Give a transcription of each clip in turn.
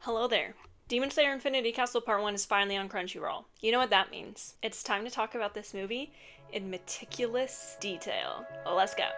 Hello there. Demon Slayer Infinity Castle Part 1 is finally on Crunchyroll. You know what that means. It's time to talk about this movie in meticulous detail. Well, let's go.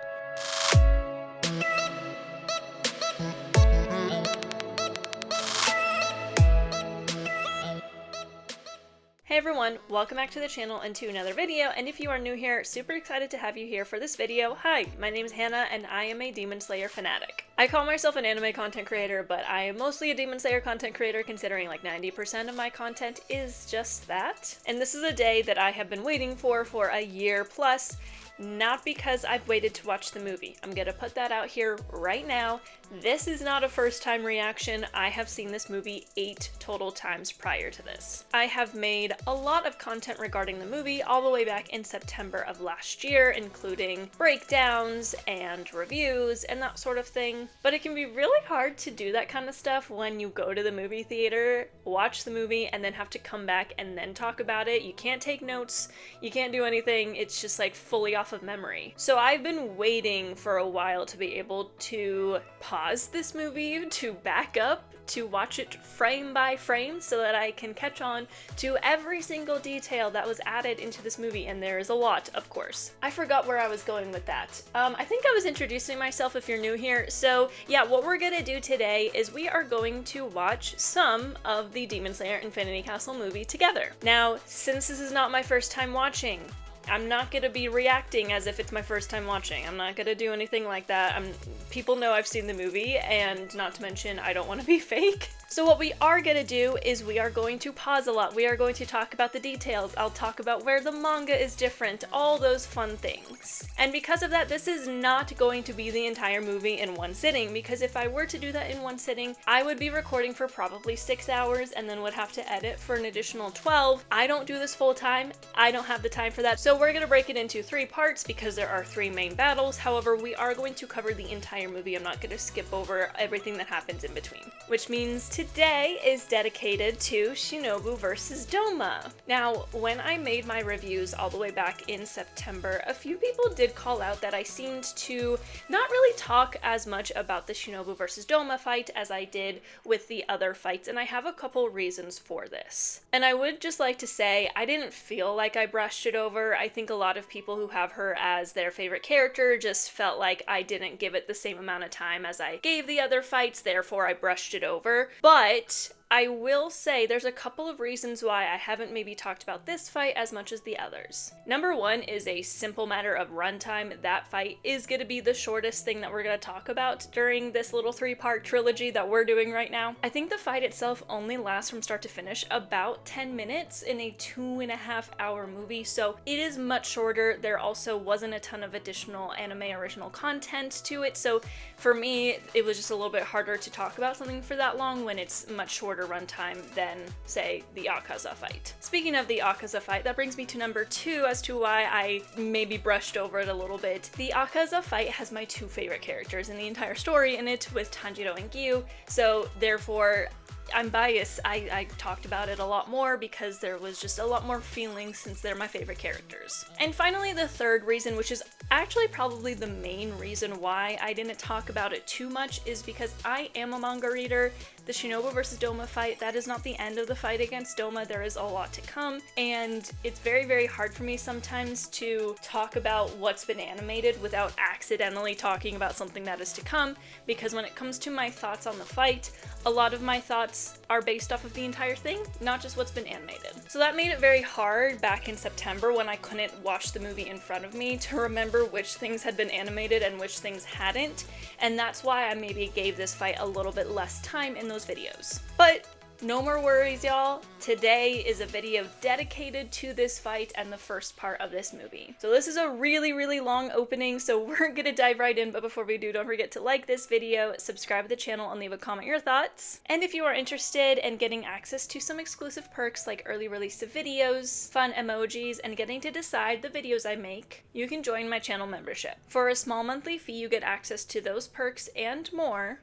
Hey everyone, welcome back to the channel and to another video, and if you are new here, super excited to have you here for this video. Hi, my name is Hannah and I am a Demon Slayer fanatic. I call myself an anime content creator, but I am mostly a Demon Slayer content creator considering like 90% of my content is just that. And this is a day that I have been waiting for a year plus. Not because I've waited to watch the movie. I'm gonna put that out here right now. This is not a first time reaction. I have seen this movie 8 total times prior to this. I have made a lot of content regarding the movie all the way back in September of last year, including breakdowns and reviews and that sort of thing. But it can be really hard to do that kind of stuff when you go to the movie theater, watch the movie, and then have to come back and then talk about it. You can't take notes, you can't do anything. It's just like fully off of memory. So I've been waiting for a while to be able to pause this movie, to back up, to watch it frame by frame so that I can catch on to every single detail that was added into this movie, and there is a lot, of course. I forgot where I was going with that. I think I was introducing myself if you're new here. So yeah, what we're gonna do today is we are going to watch some of the Demon Slayer Infinity Castle movie together. Now, since this is not my first time watching, I'm not gonna be reacting as if it's my first time watching. I'm not gonna do anything like that. People know I've seen the movie, and not to mention, I don't want to be fake. So what we are gonna do is we are going to pause a lot. We are going to talk about the details. I'll talk about where the manga is different, all those fun things. And because of that, this is not going to be the entire movie in one sitting, because if I were to do that in one sitting, I would be recording for probably 6 hours and then would have to edit for an additional 12. I don't do this full time. I don't have the time for that. So we're gonna break it into 3 parts because there are 3 main battles. However, we are going to cover the entire movie. I'm not gonna skip over everything that happens in between, which means today is dedicated to Shinobu versus Doma. Now, when I made my reviews all the way back in September, a few people did call out that I seemed to not really talk as much about the Shinobu versus Doma fight as I did with the other fights, and I have a couple reasons for this. And I would just like to say, I didn't feel like I brushed it over. I think a lot of people who have her as their favorite character just felt like I didn't give it the same amount of time as I gave the other fights, therefore I brushed it over. But I will say there's a couple of reasons why I haven't maybe talked about this fight as much as the others. Number one is a simple matter of runtime. That fight is going to be the shortest thing that we're going to talk about during this little 3-part trilogy that we're doing right now. I think the fight itself only lasts from start to finish about 10 minutes in a 2.5-hour movie, so it is much shorter. There also wasn't a ton of additional anime original content to it, so for me, it was just a little bit harder to talk about something for that long when it's much shorter runtime than, say, the Akaza fight. Speaking of the Akaza fight, that brings me to number 2 as to why I maybe brushed over it a little bit. The Akaza fight has my 2 favorite characters in the entire story in it, with Tanjiro and Gyu, so therefore I'm biased. I talked about it a lot more because there was just a lot more feelings since they're my favorite characters. And finally, the third reason, which is actually probably the main reason why I didn't talk about it too much, is because I am a manga reader. The Shinobu versus Doma fight, that is not the end of the fight against Doma. There is a lot to come, and it's very, very hard for me sometimes to talk about what's been animated without accidentally talking about something that is to come, because when it comes to my thoughts on the fight, a lot of my thoughts are based off of the entire thing, not just what's been animated. So that made it very hard back in September when I couldn't watch the movie in front of me to remember which things had been animated and which things hadn't, and that's why I maybe gave this fight a little bit less time in those videos. But no more worries, y'all. Today is a video dedicated to this fight and the first part of this movie. So this is a really, really long opening, so we're gonna dive right in, but before we do, don't forget to like this video, subscribe to the channel, and leave a comment your thoughts. And if you are interested in getting access to some exclusive perks like early release of videos, fun emojis, and getting to decide the videos I make, you can join my channel membership. For a small monthly fee, you get access to those perks and more,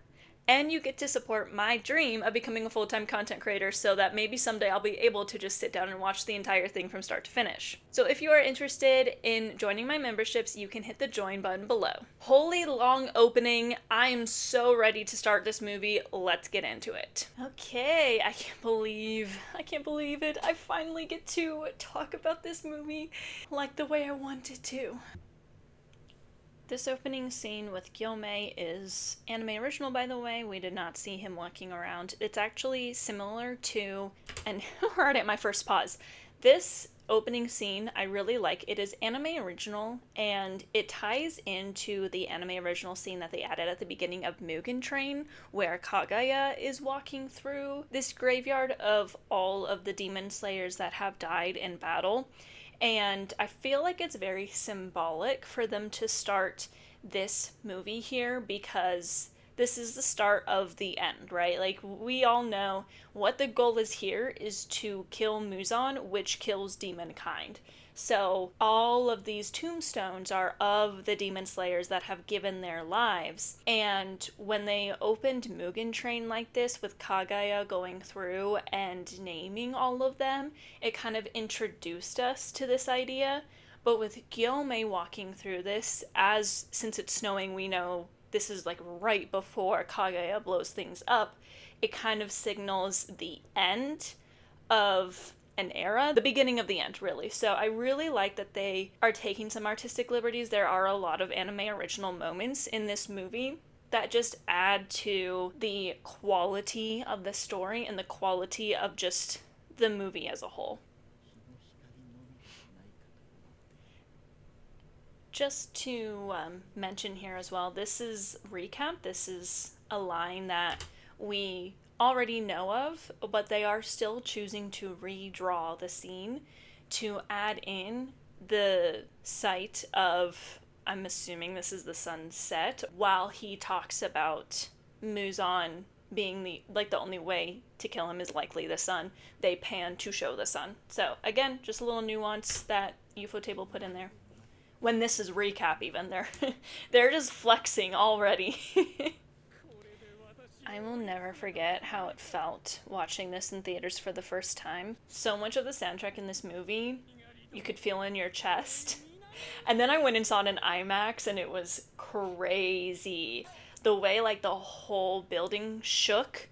and you get to support my dream of becoming a full-time content creator so that maybe someday I'll be able to just sit down and watch the entire thing from start to finish. So if you are interested in joining my memberships, you can hit the join button below. Holy long opening. I am so ready to start this movie. Let's get into it. Okay, I can't believe it. I finally get to talk about this movie like the way I wanted to. This opening scene with Gyomei is anime original, by the way. We did not see him walking around. It's actually similar to, and we're already at my first pause. This opening scene I really like. It is anime original, and it ties into the anime original scene that they added at the beginning of Mugen Train, where Kagaya is walking through this graveyard of all of the demon slayers that have died in battle. And I feel like it's very symbolic for them to start this movie here, because this is the start of the end, right? Like, we all know what the goal is here is to kill Muzan, which kills demonkind. So all of these tombstones are of the demon slayers that have given their lives. And when they opened Mugen Train like this, with Kagaya going through and naming all of them, it kind of introduced us to this idea. But with Gyomei walking through this, since it's snowing, we know this is like right before Kagaya blows things up, it kind of signals the end of an era, the beginning of the end, really. So I really like that they are taking some artistic liberties. There are a lot of anime original moments in this movie that just add to the quality of the story and the quality of just the movie as a whole. Just to mention here as well, this is recap. This is a line that we already know of, but they are still choosing to redraw the scene to add in the sight of, I'm assuming this is the sunset, while he talks about Muzan being the only way to kill him is likely the sun. They pan to show the sun. So again, just a little nuance that Ufotable put in there. When this is recap, even they're just flexing already. I will never forget how it felt watching this in theaters for the first time. So much of the soundtrack in this movie you could feel in your chest. And then I went and saw it in IMAX, and it was crazy. The way like the whole building shook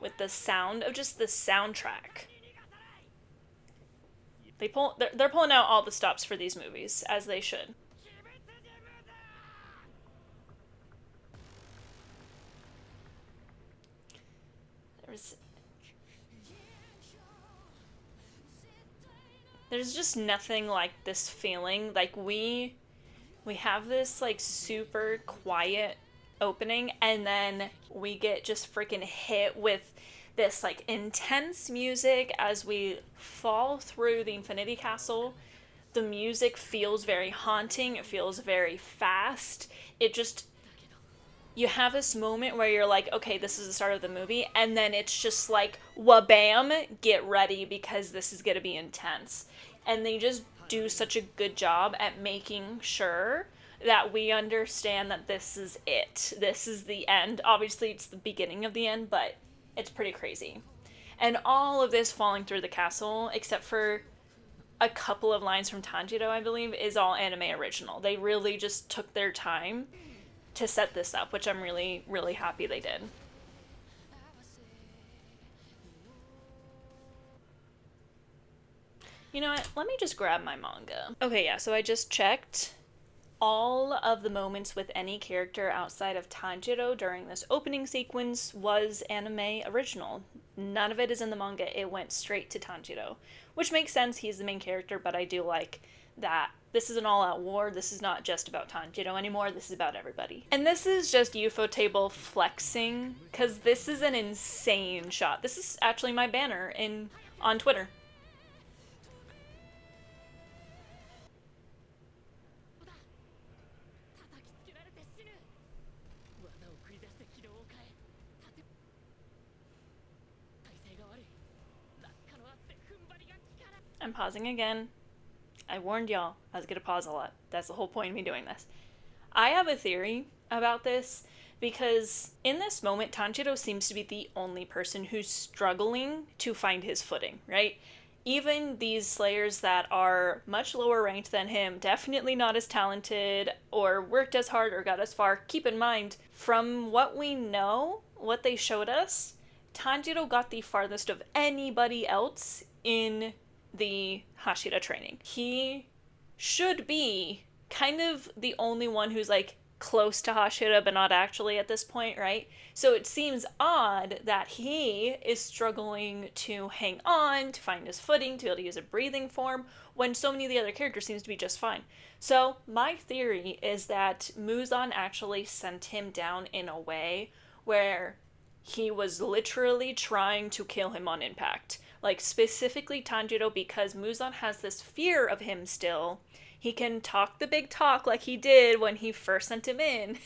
with the sound of just the soundtrack. They're pulling out all the stops for these movies, as they should. There's just nothing like this feeling. Like, we have this like super quiet opening, and then we get just freaking hit with this like intense music as we fall through the Infinity Castle. The music feels very haunting. It feels very fast. You have this moment where you're like, okay, this is the start of the movie, and then it's just like, wha-bam, get ready, because this is going to be intense. And they just do such a good job at making sure that we understand that this is it. This is the end. Obviously, it's the beginning of the end, but it's pretty crazy. And all of this falling through the castle, except for a couple of lines from Tanjiro, I believe, is all anime original. They really just took their time to set this up, which I'm really, really happy they did. You know what? Let me just grab my manga. Okay, yeah, so I just checked. All of the moments with any character outside of Tanjiro during this opening sequence was anime original. None of it is in the manga. It went straight to Tanjiro, which makes sense. He's the main character, but I do like that this is an all-out war. This is not just about Tanjiro anymore. This is about everybody. And this is just Ufotable flexing, because this is an insane shot. This is actually my banner on Twitter. I'm pausing again. I warned y'all I was gonna pause a lot. That's the whole point of me doing this. I have a theory about this because in this moment, Tanjiro seems to be the only person who's struggling to find his footing, right? Even these slayers that are much lower ranked than him, definitely not as talented or worked as hard or got as far, keep in mind, from what we know, what they showed us, Tanjiro got the farthest of anybody else in the Hashira training. He should be kind of the only one who's like close to Hashira but not actually at this point, right? So it seems odd that he is struggling to hang on, to find his footing, to be able to use a breathing form, when so many of the other characters seems to be just fine. So my theory is that Muzan actually sent him down in a way where he was literally trying to kill him on impact. Like, specifically Tanjiro, because Muzan has this fear of him still. He can talk the big talk like he did when he first sent him in,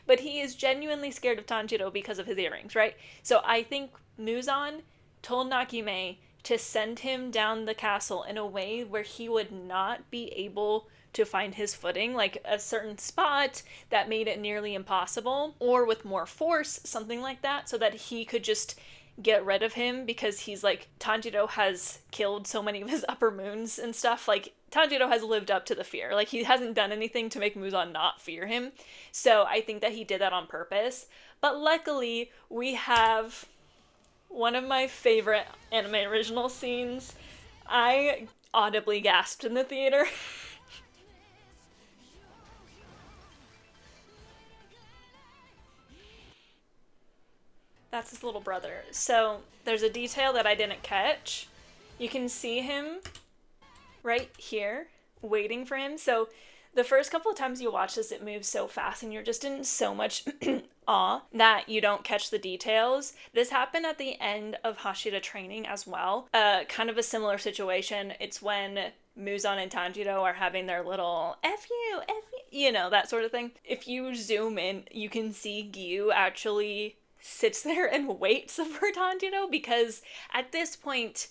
but he is genuinely scared of Tanjiro because of his earrings, right? So I think Muzan told Nakime to send him down the castle in a way where he would not be able to find his footing, like a certain spot that made it nearly impossible, or with more force, something like that, so that he could just get rid of him, because he's like, Tanjiro has killed so many of his upper moons and stuff, like Tanjiro has lived up to the fear. Like, he hasn't done anything to make Muzan not fear him. So I think that he did that on purpose. But luckily, we have one of my favorite anime original scenes. I audibly gasped in the theater. That's his little brother. So there's a detail that I didn't catch. You can see him right here, waiting for him. So the first couple of times you watch this, it moves so fast and you're just in so much awe that you don't catch the details. This happened at the end of Hashira training as well. Kind of a similar situation. It's when Muzan and Tanjiro are having their little F you, that sort of thing. If you zoom in, you can see Gyu actually sits there and waits for Tanjiro, because at this point,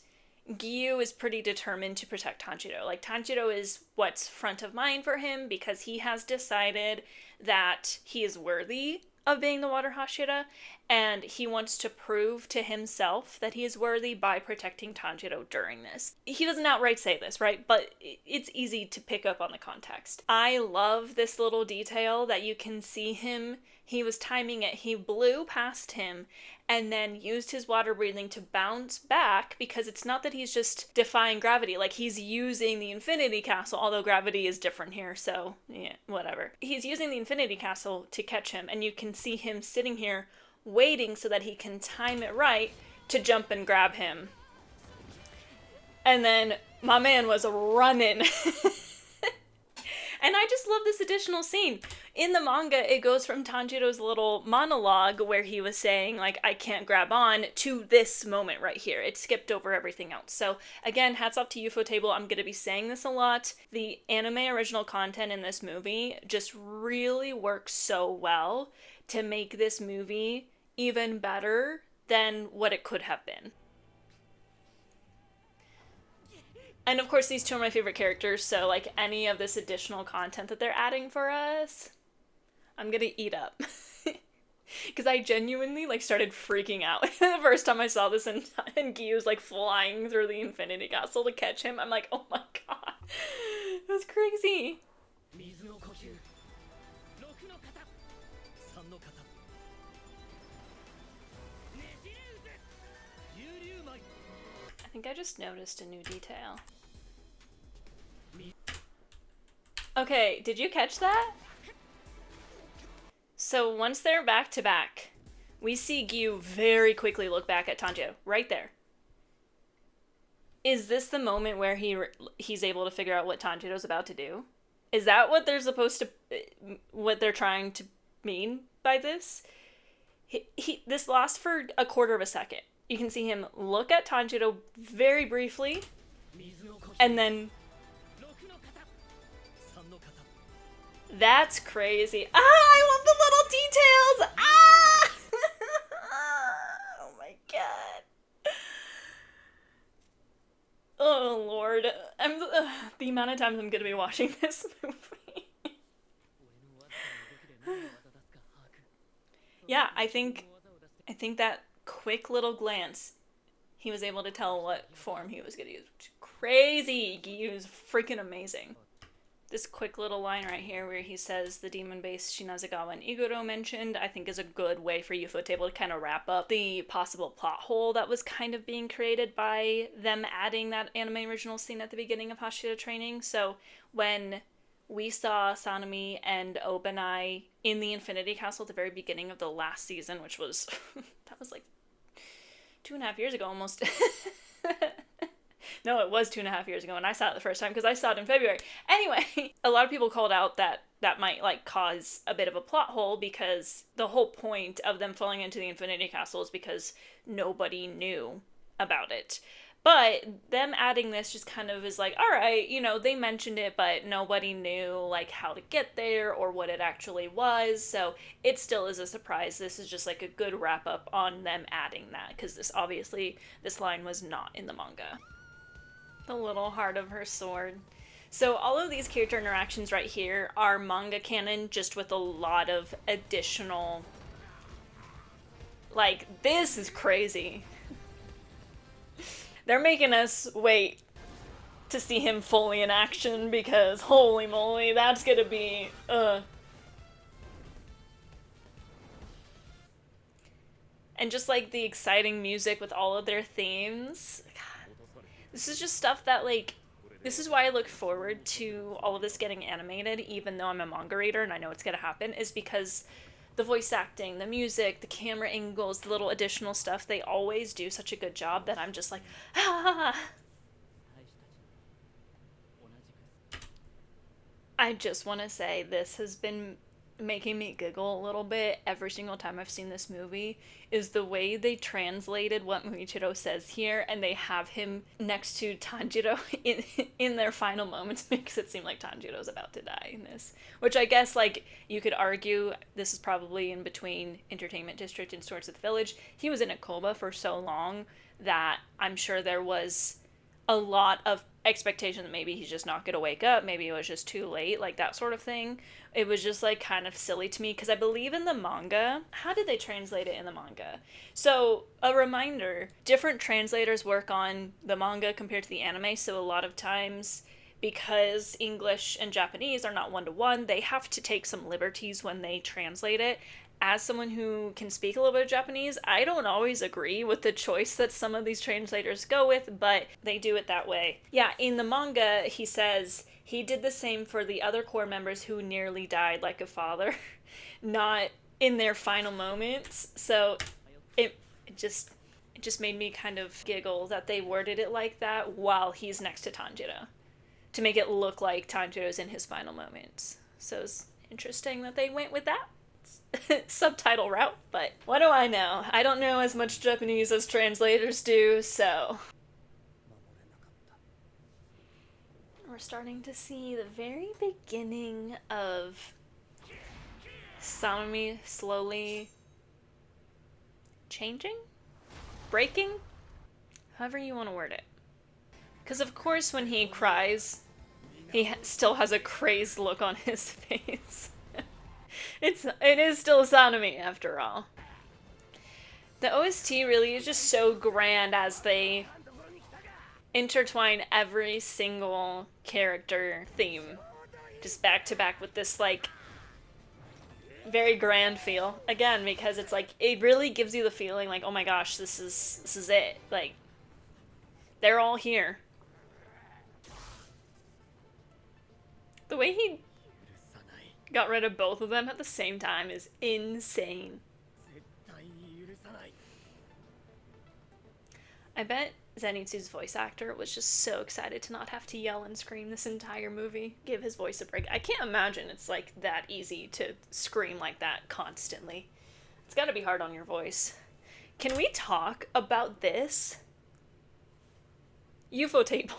Gyu is pretty determined to protect Tanjiro. Like, Tanjiro is what's front of mind for him, because he has decided that he is worthy of being the Water Hashira, and he wants to prove to himself that he is worthy by protecting Tanjiro during this. He doesn't outright say this, right? But it's easy to pick up on the context. I love this little detail that you can see him. He was timing it. He blew past him and then used his water breathing to bounce back, because it's not that he's just defying gravity. Like, he's using the Infinity Castle, although gravity is different here, so yeah, whatever. He's using the Infinity Castle to catch him, and you can see him sitting here waiting so that he can time it right to jump and grab him. And then my man was running. And I just love this additional scene. In the manga, it goes from Tanjiro's little monologue where he was saying, like, I can't grab on, to this moment right here. It skipped over everything else. So, again, hats off to Ufotable. I'm going to be saying this a lot. The anime original content in this movie just really works so well to make this movie even better than what it could have been. And of course, these two are my favorite characters, so like any of this additional content that they're adding for us, I'm gonna eat up. Because I genuinely like started freaking out the first time I saw this, and Gyu was like flying through the Infinity Castle to catch him. I'm like, oh my god, it was crazy. I think I just noticed a new detail. Okay, did you catch that? So once they're back to back, we see Gyu very quickly look back at Tanjiro, right there. Is this the moment where he's able to figure out what Tanjiro's about to do? Is that what they're supposed to, what they're trying to mean by this? This lasts for a quarter of a second. You can see him look at Tanjiro very briefly, and then... That's crazy. Ah, I love the little details! Ah! Oh my god. Oh lord. The amount of times I'm gonna be watching this movie. Yeah, I think that quick little glance, he was able to tell what form he was going to use. Crazy! He was freaking amazing. This quick little line right here where he says the demon base Shinazagawa and Iguro mentioned, I think is a good way for Ufotable to kind of wrap up the possible plot hole that was kind of being created by them adding that anime original scene at the beginning of Hashira training. So when we saw Sanemi and Obanai in the Infinity Castle at the very beginning of the last season, which was, that was like 2.5 years ago almost. No, it was 2.5 years ago, and I saw it the first time because I saw it in February. Anyway, a lot of people called out that that might like cause a bit of a plot hole because the whole point of them falling into the Infinity Castle is because nobody knew about it. But them adding this just kind of is like, all right, you know, they mentioned it, but nobody knew like how to get there or what it actually was. So it still is a surprise. This is just like a good wrap up on them adding that because this obviously, this line was not in the manga. The little heart of her sword. So all of these character interactions right here are manga canon, just with a lot of additional... Like, this is crazy. They're making us wait to see him fully in action because, holy moly, that's gonna be... And just like the exciting music with all of their themes... This is just stuff that, like, this is why I look forward to all of this getting animated, even though I'm a manga reader and I know it's gonna happen, is because the voice acting, the music, the camera angles, the little additional stuff, they always do such a good job that I'm just like, ah! I just want to say this has been making me giggle a little bit every single time I've seen this movie is the way they translated what Muichiro says here, and they have him next to Tanjiro in their final moments makes it seem like Tanjiro's about to die in this. Which I guess, like, you could argue this is probably in between Entertainment District and Swords of the Village. He was in a coma for so long that I'm sure there was a lot of expectation that maybe he's just not gonna wake up, maybe it was just too late, like that sort of thing. It was just like kind of silly to me because I believe in the manga, how did they translate it in the manga? So a reminder, different translators work on the manga compared to the anime, so a lot of times because English and Japanese are not one-to-one, they have to take some liberties when they translate it. As someone who can speak a little bit of Japanese, I don't always agree with the choice that some of these translators go with, but they do it that way. Yeah, in the manga, he says he did the same for the other core members who nearly died like a father, not in their final moments. So it just made me kind of giggle that they worded it like that while he's next to Tanjiro, to make it look like Tanjiro's in his final moments. So it's interesting that they went with that subtitle route, but what do I know? I don't know as much Japanese as translators do, so... We're starting to see the very beginning of Sanemi slowly changing? Breaking? However you want to word it. Because of course when he cries, he still has a crazed look on his face. It is still Sanemi, after all. The OST really is just so grand as they intertwine every single character theme just back to back with this, like, very grand feel. Again, because it's like, it really gives you the feeling like, oh my gosh, this is it. Like, they're all here. The way he got rid of both of them at the same time is insane. I bet Zenitsu's voice actor was just so excited to not have to yell and scream this entire movie. Give his voice a break. I can't imagine it's like that easy to scream like that constantly. It's gotta be hard on your voice. Can we talk about this? UFO table.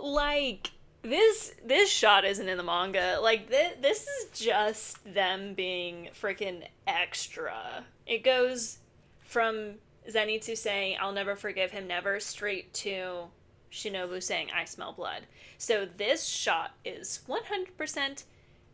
Like, this shot isn't in the manga. Like, this is just them being freaking extra. It goes from Zenitsu saying, I'll never forgive him, never, straight to Shinobu saying, I smell blood. So this shot is 100%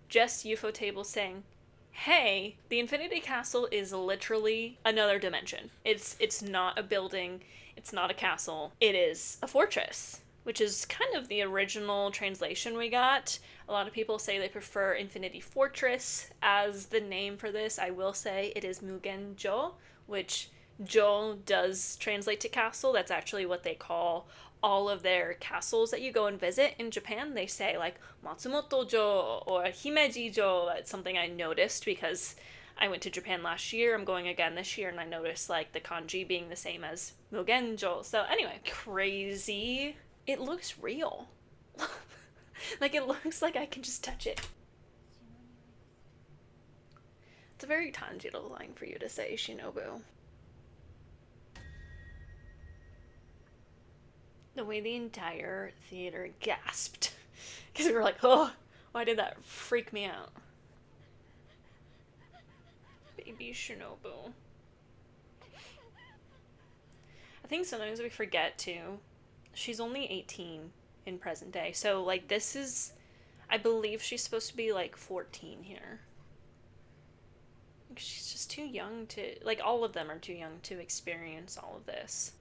just Ufotable saying, hey, the Infinity Castle is literally another dimension. It's not a building, it's not a castle, it is a fortress, which is kind of the original translation we got. A lot of people say they prefer Infinity Fortress as the name for this. I will say it is Mugenjo, which Jo does translate to castle. That's actually what they call all of their castles that you go and visit in Japan. They say like Matsumoto-jo or Himeji-jo. It's something I noticed because I went to Japan last year. I'm going again this year, and I noticed like the kanji being the same as Mugenjo. So anyway, crazy. It looks real. Like it looks like I can just touch it. It's a very Tanjiro line for you to say, Shinobu. The way the entire theater gasped. Because we were like, oh, why did that freak me out? Baby Shinobu. I think sometimes we forget too. She's only 18 in present day. So, like, this is. I believe she's supposed to be, like, 14 here. She's just too young to. Like, all of them are too young to experience all of this.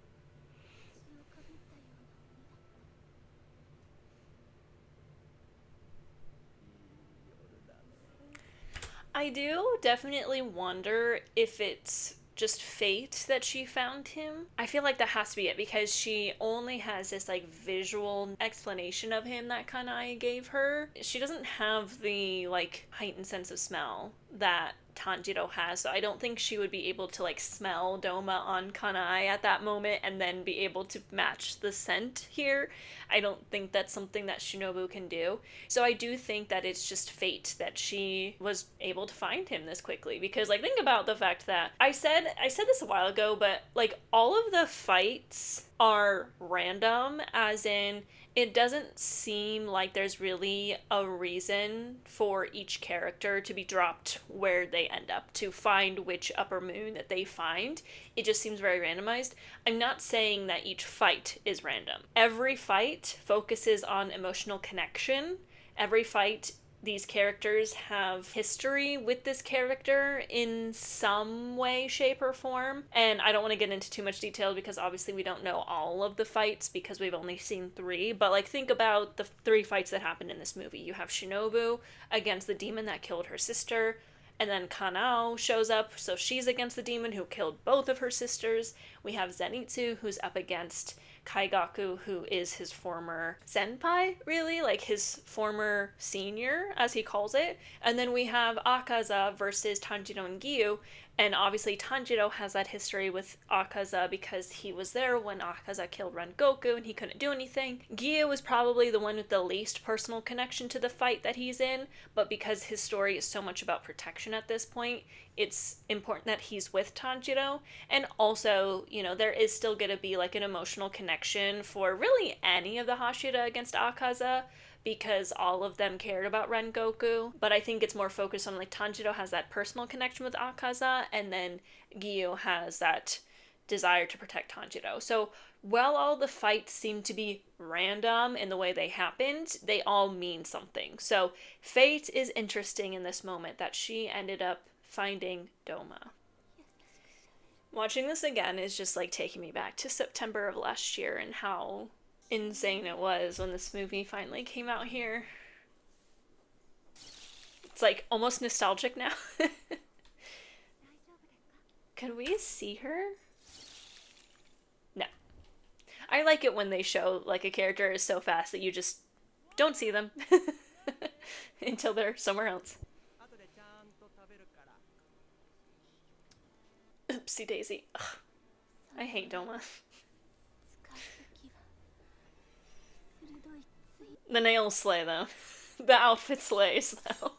I do definitely wonder if it's just fate that she found him. I feel like that has to be it because she only has this like visual explanation of him that Kanai gave her. She doesn't have the like heightened sense of smell that Tanjiro has, so I don't think she would be able to like smell Doma on Kanai at that moment and then be able to match the scent here. I don't think that's something that Shinobu can do. So I do think that it's just fate that she was able to find him this quickly, because like think about the fact that I said this a while ago, but like all of the fights are random, as in it doesn't seem like there's really a reason for each character to be dropped where they end up to find which upper moon that they find. It just seems very randomized. I'm not saying that each fight is random. Every fight focuses on emotional connection. Every fight, these characters have history with this character in some way, shape, or form. And I don't want to get into too much detail because obviously we don't know all of the fights because we've only seen 3. But like think about the 3 fights that happened in this movie. You have Shinobu against the demon that killed her sister. And then Kanao shows up, so she's against the demon who killed both of her sisters. We have Zenitsu, who's up against Kaigaku, who is his former senpai, really, like his former senior, as he calls it. And then we have Akaza versus Tanjiro and Giyu, and obviously Tanjiro has that history with Akaza because he was there when Akaza killed Rengoku and he couldn't do anything. Giyu was probably the one with the least personal connection to the fight that he's in, but because his story is so much about protection at this point, it's important that he's with Tanjiro. And also, you know, there is still going to be like an emotional connection for really any of the Hashira against Akaza, because all of them cared about Rengoku, but I think it's more focused on like Tanjiro has that personal connection with Akaza, and then Giyu has that desire to protect Tanjiro. So while all the fights seem to be random in the way they happened, they all mean something. So fate is interesting in this moment that she ended up finding Doma. Watching this again is just like taking me back to September of last year and how insane it was when this movie finally came out here. It's like almost nostalgic now. Could we see her? No. I like it when they show like a character is so fast that you just don't see them until they're somewhere else. Oopsie daisy. Ugh. I hate Doma. The nails slay, though. The outfit slays, though.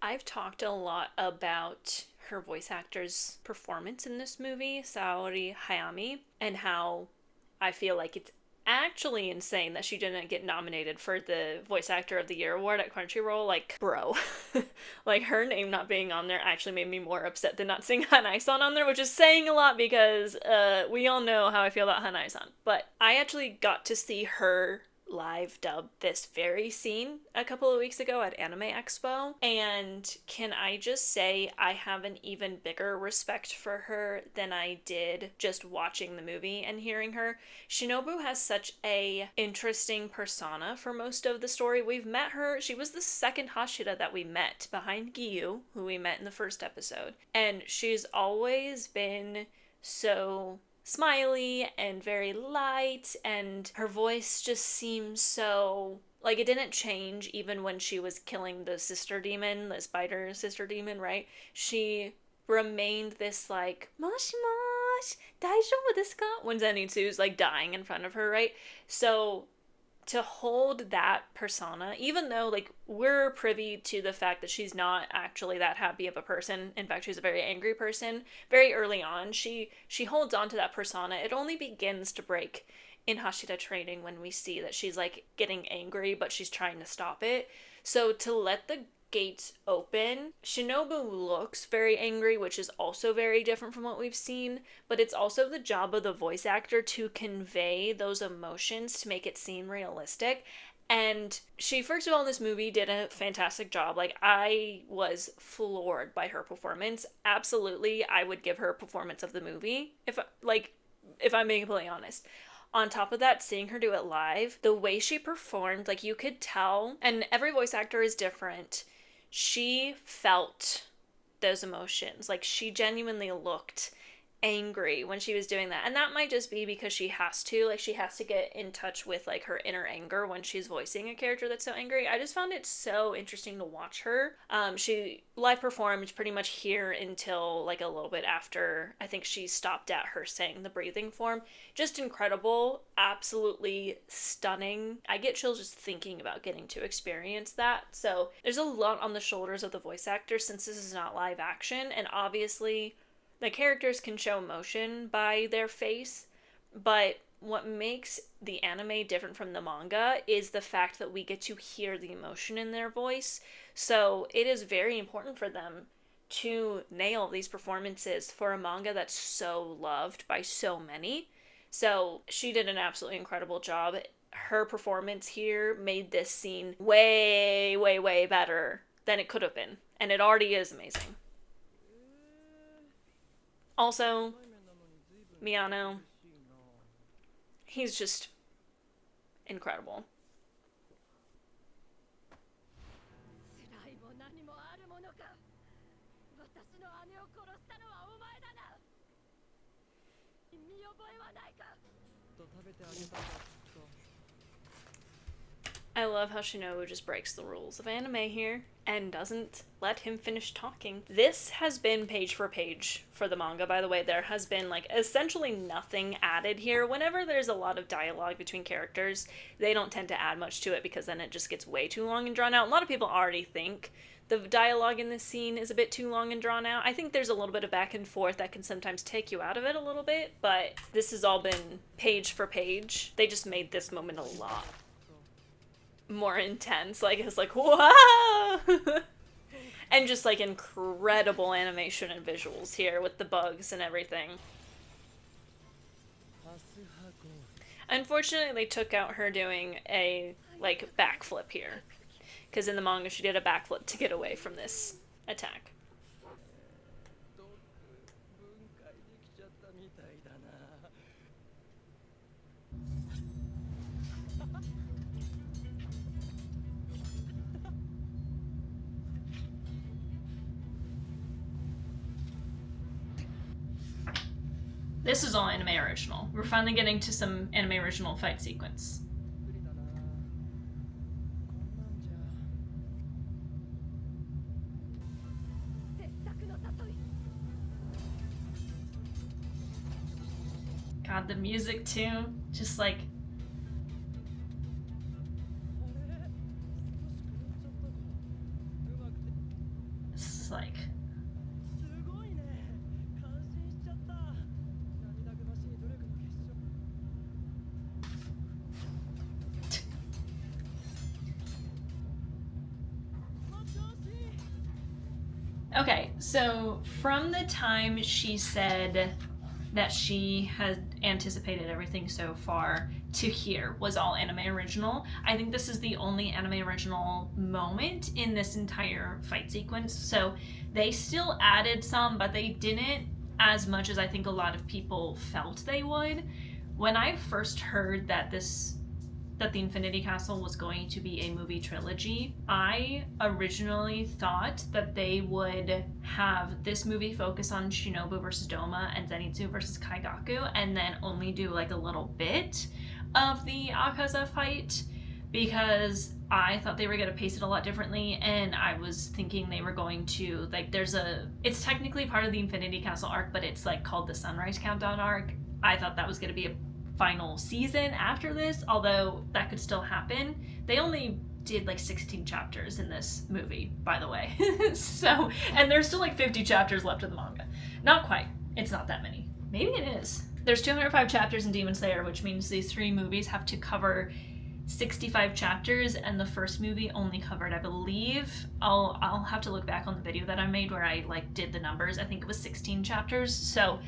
I've talked a lot about her voice actor's performance in this movie, Saori Hayami, and how I feel like it's actually insane that she didn't get nominated for the Voice Actor of the Year award at Crunchyroll. Like, bro. Like, her name not being on there actually made me more upset than not seeing Hanai-san on there, which is saying a lot because we all know how I feel about Hanai-san. But I actually got to see her live dub this very scene a couple of weeks ago at Anime Expo, and can I just say I have an even bigger respect for her than I did just watching the movie and hearing her. Shinobu has such a interesting persona for most of the story. We've met her, she was the second Hashira that we met behind Giyu, who we met in the first episode, and she's always been so smiley and very light, and her voice just seems so like it didn't change even when she was killing the sister demon, the spider sister demon, right? She remained this like moshi mosh daijoubu desu ka when Zenitsu's like dying in front of her, right? So to hold that persona, even though like we're privy to the fact that she's not actually that happy of a person, in fact she's a very angry person, very early on she holds on to that persona. It only begins to break in Hashira training when we see that she's like getting angry but she's trying to stop it. So to let the gates open, Shinobu looks very angry, which is also very different from what we've seen, but it's also the job of the voice actor to convey those emotions to make it seem realistic. And she, first of all, in this movie did a fantastic job. Like, I was floored by her performance. Absolutely, I would give her performance of the movie if I'm being completely honest. On top of that, seeing her do it live, the way she performed, like you could tell, and every voice actor is different, she felt those emotions. Like, she genuinely looked angry when she was doing that. And that might just be because she has to. Like, she has to get in touch with, like, her inner anger when she's voicing a character that's so angry. I just found it so interesting to watch her. She live performed pretty much here until, like, a little bit after I think she stopped at her saying the breathing form. Just incredible. Absolutely stunning. I get chills just thinking about getting to experience that. So there's a lot on the shoulders of the voice actor since this is not live action, and obviously the characters can show emotion by their face, but what makes the anime different from the manga is the fact that we get to hear the emotion in their voice. So it is very important for them to nail these performances for a manga that's so loved by so many. So she did an absolutely incredible job. Her performance here made this scene way, way, way better than it could have been. And it already is amazing. Also, Miyano, he's just incredible. I love how Shinobu just breaks the rules of anime here and doesn't let him finish talking. This has been page for page for the manga, by the way. There has been like essentially nothing added here. Whenever there's a lot of dialogue between characters, they don't tend to add much to it because then it just gets way too long and drawn out. A lot of people already think the dialogue in this scene is a bit too long and drawn out. I think there's a little bit of back and forth that can sometimes take you out of it a little bit, but this has all been page for page. They just made this moment a lot more intense. Like, it's like, wow! And just like incredible animation and visuals here with the bugs and everything. Unfortunately, they took out her doing a like backflip here, because in the manga she did a backflip to get away from this attack. This is all anime original. We're finally getting to some anime original fight sequence. God, the music too, just like... It's like... Okay, so from the time she said that she had anticipated everything so far to here was all anime original. I think this is the only anime original moment in this entire fight sequence. So they still added some, but they didn't as much as I think a lot of people felt they would. When I first heard that the Infinity Castle was going to be a movie trilogy, I originally thought that they would have this movie focus on Shinobu versus Doma and Zenitsu versus Kaigaku, and then only do like a little bit of the Akaza fight, because I thought they were going to pace it a lot differently, and I was thinking they were going to, like, it's technically part of the Infinity Castle arc, but it's like called the Sunrise Countdown arc. I thought that was going to be a final season after this, although that could still happen. They only did like 16 chapters in this movie, by the way. So, and there's still like 50 chapters left of the manga. Not quite. It's not that many. Maybe it is. There's 205 chapters in Demon Slayer, which means these 3 movies have to cover 65 chapters, and the first movie only covered, I believe, I'll have to look back on the video that I made where I like did the numbers. I think it was 16 chapters. So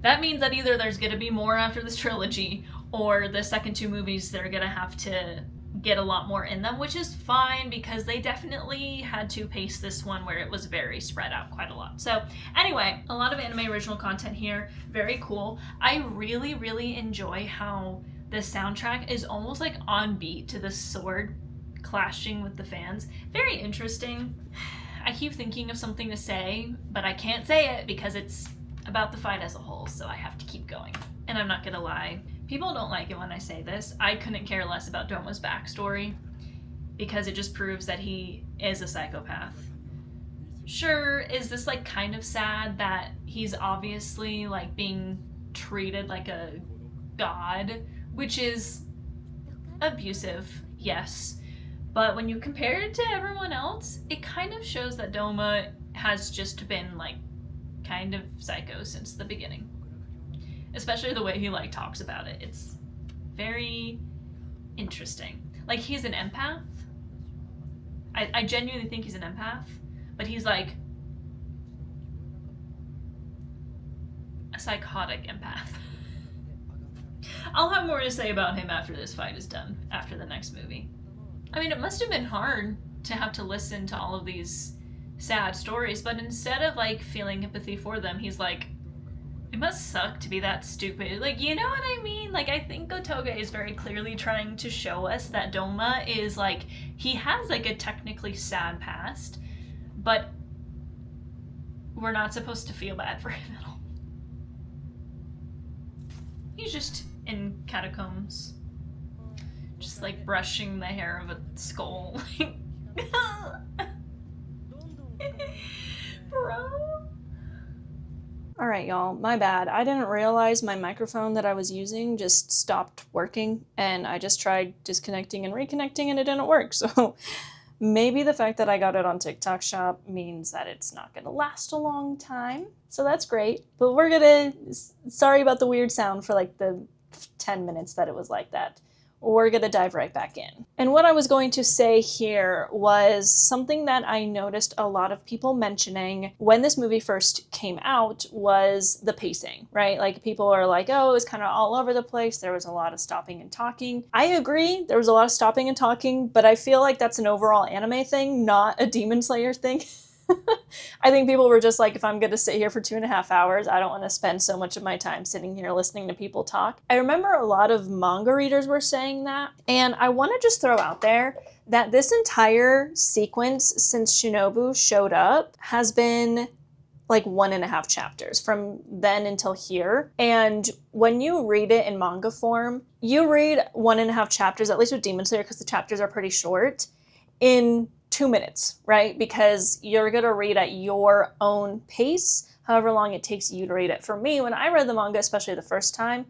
that means that either there's going to be more after this trilogy, or the second 2 movies, they're going to have to get a lot more in them, which is fine because they definitely had to pace this one where it was very spread out quite a lot. So anyway, a lot of anime original content here. Very cool. I really, really enjoy how the soundtrack is almost like on beat to the sword clashing with the fans. Very interesting. I keep thinking of something to say, but I can't say it because it's about the fight as a whole, so I have to keep going. And I'm not gonna lie, people don't like it when I say this. I couldn't care less about Doma's backstory because it just proves that he is a psychopath. Sure, is this like kind of sad that he's obviously like being treated like a god, which is abusive, yes. But when you compare it to everyone else, it kind of shows that Doma has just been like kind of psycho since the beginning. Especially the way he like talks about it. It's very interesting. Like, he's an empath. I genuinely think he's an empath, but he's like a psychotic empath. I'll have more to say about him after this fight is done, after the next movie. I mean, it must have been hard to have to listen to all of these sad stories, but instead of like feeling empathy for them, he's like, it must suck to be that stupid. Like, you know what I mean? Like, I think Gotoge is very clearly trying to show us that Doma is like, he has like a technically sad past, but we're not supposed to feel bad for him at all. He's just in catacombs, just like brushing the hair of a skull. Bro. Alright, y'all, my bad. I didn't realize my microphone that I was using just stopped working, and I just tried disconnecting and reconnecting and it didn't work. So maybe the fact that I got it on TikTok Shop means that it's not gonna last a long time. So that's great. But we're gonna, sorry about the weird sound for like the 10 minutes that it was like that. We're gonna dive right back in. And what I was going to say here was something that I noticed a lot of people mentioning when this movie first came out was the pacing, right? Like, people are like, oh, it was kind of all over the place. There was a lot of stopping and talking. I agree, there was a lot of stopping and talking, but I feel like that's an overall anime thing, not a Demon Slayer thing. I think people were just like, if I'm going to sit here for 2.5 hours, I don't want to spend so much of my time sitting here listening to people talk. I remember a lot of manga readers were saying that, and I want to just throw out there that this entire sequence since Shinobu showed up has been like 1.5 chapters from then until here. And when you read it in manga form, you read 1.5 chapters, at least with Demon Slayer, because the chapters are pretty short, in 2 minutes, right? Because you're gonna read at your own pace, however long it takes you to read it. For me, when I read the manga, especially the first time,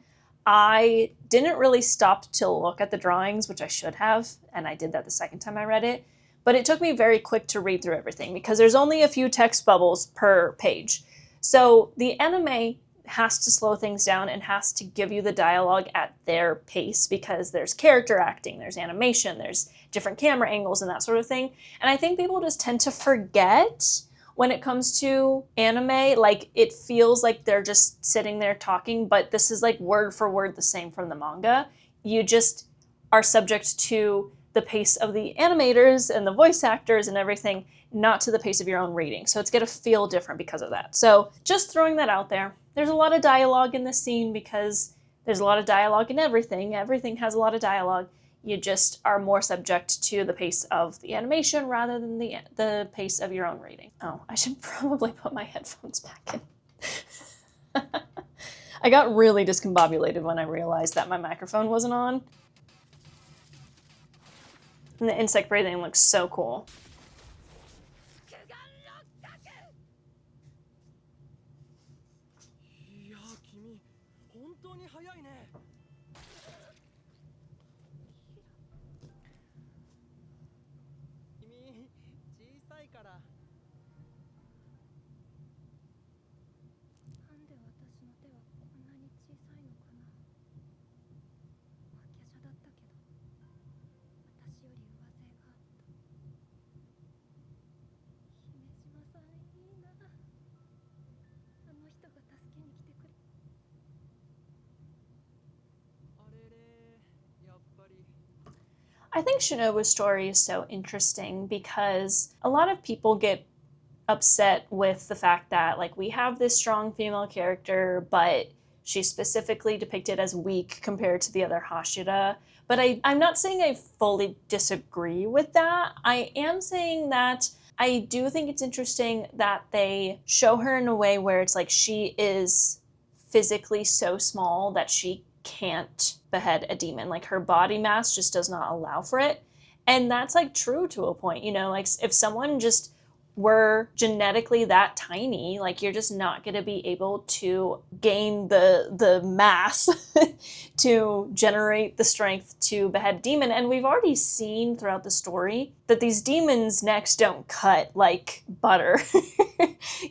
I didn't really stop to look at the drawings, which I should have, and I did that the second time I read it. But it took me very quick to read through everything because there's only a few text bubbles per page. So the anime has to slow things down and has to give you the dialogue at their pace because there's character acting, there's animation, there's different camera angles and that sort of thing. And I think people just tend to forget when it comes to anime. Like, it feels like they're just sitting there talking, but this is like word for word the same from the manga. You just are subject to the pace of the animators and the voice actors and everything, not to the pace of your own reading. So it's going to feel different because of that. So just throwing that out there. There's a lot of dialogue in this scene because there's a lot of dialogue in everything. Everything has a lot of dialogue. You just are more subject to the pace of the animation rather than the pace of your own reading. Oh, I should probably put my headphones back in. I got really discombobulated when I realized that my microphone wasn't on. And the insect breathing looks so cool. I think Shinobu's story is so interesting because a lot of people get upset with the fact that, like, we have this strong female character, but she's specifically depicted as weak compared to the other Hashira. But I'm not saying I fully disagree with that. I am saying that I do think it's interesting that they show her in a way where it's like she is physically so small that she can't behead a demon. Like, her body mass just does not allow for it. And that's like true to a point, you know, like if someone just were genetically that tiny, like, you're just not going to be able to gain the mass to generate the strength to behead demon. And we've already seen throughout the story that these demons' necks don't cut like butter.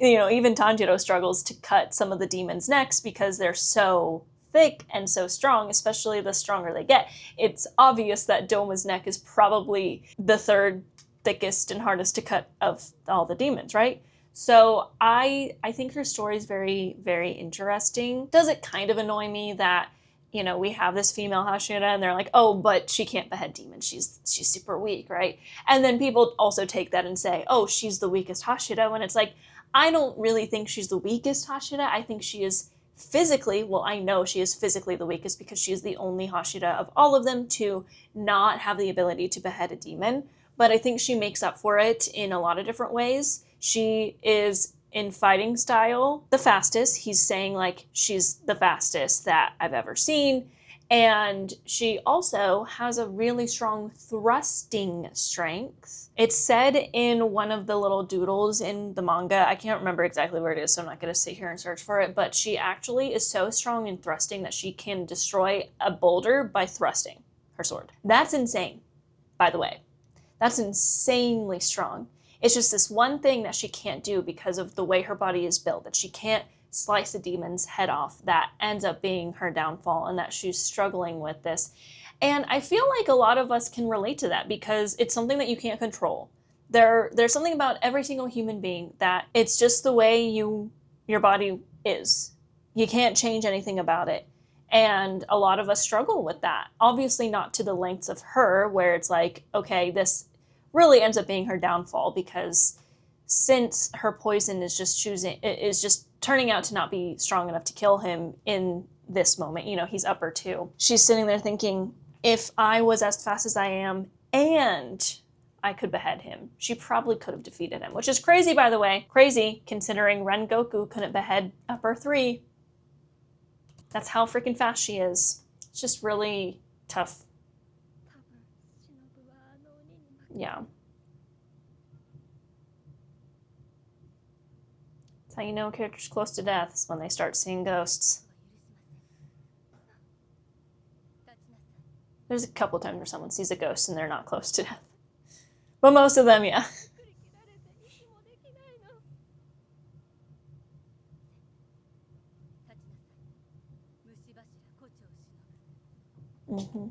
You know, even Tanjiro struggles to cut some of the demons' necks because they're so thick and so strong, especially the stronger they get. It's obvious that Doma's neck is probably the third thickest and hardest to cut of all the demons, right? So I think her story is very, very interesting. Does it kind of annoy me that, you know, we have this female Hashira and they're like, oh, but she can't behead demons. She's super weak, right? And then people also take that and say, oh, she's the weakest Hashira, when it's like, I don't really think she's the weakest Hashira. I think she is physically, well, I know she is physically the weakest because she is the only Hashira of all of them to not have the ability to behead a demon. But I think she makes up for it in a lot of different ways. She is, in fighting style, the fastest. He's saying, like, she's the fastest that I've ever seen. And she also has a really strong thrusting strength. It's said in one of the little doodles in the manga, I can't remember exactly where it is, so I'm not going to sit here and search for it, but she actually is so strong in thrusting that she can destroy a boulder by thrusting her sword. That's insane, by the way. That's insanely strong. It's just this one thing that she can't do because of the way her body is built, that she can't slice a demon's head off, that ends up being her downfall, and that she's struggling with this. And I feel like a lot of us can relate to that because it's something that you can't control. There's something about every single human being that it's just the way your body is. You can't change anything about it. And a lot of us struggle with that. Obviously not to the lengths of her, where it's like, okay, this really ends up being her downfall, because since her poison is just turning out to not be strong enough to kill him in this moment, you know, he's upper 2. She's sitting there thinking, if I was as fast as I am and I could behead him, she probably could have defeated him, which is crazy, by the way. Crazy, considering Rengoku couldn't behead upper 3. That's how freaking fast she is. It's just really tough. Yeah. That's how you know a character's close to death, is when they start seeing ghosts. There's a couple times where someone sees a ghost and they're not close to death. But most of them, yeah. Mm-hmm.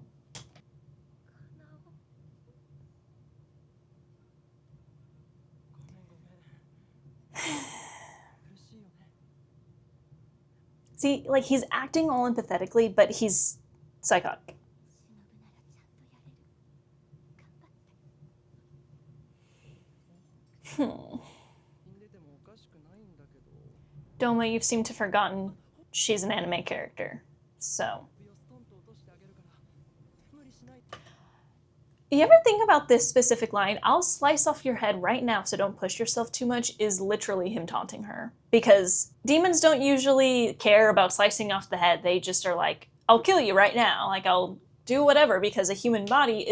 See, like, he's acting all empathetically, but he's psychotic. Doma, you've seemed to have forgotten she's an anime character, so. You ever think about this specific line, "I'll slice off your head right now, so don't push yourself too much," is literally him taunting her. Because demons don't usually care about slicing off the head. They just are like, "I'll kill you right now. Like, I'll do whatever," because a human body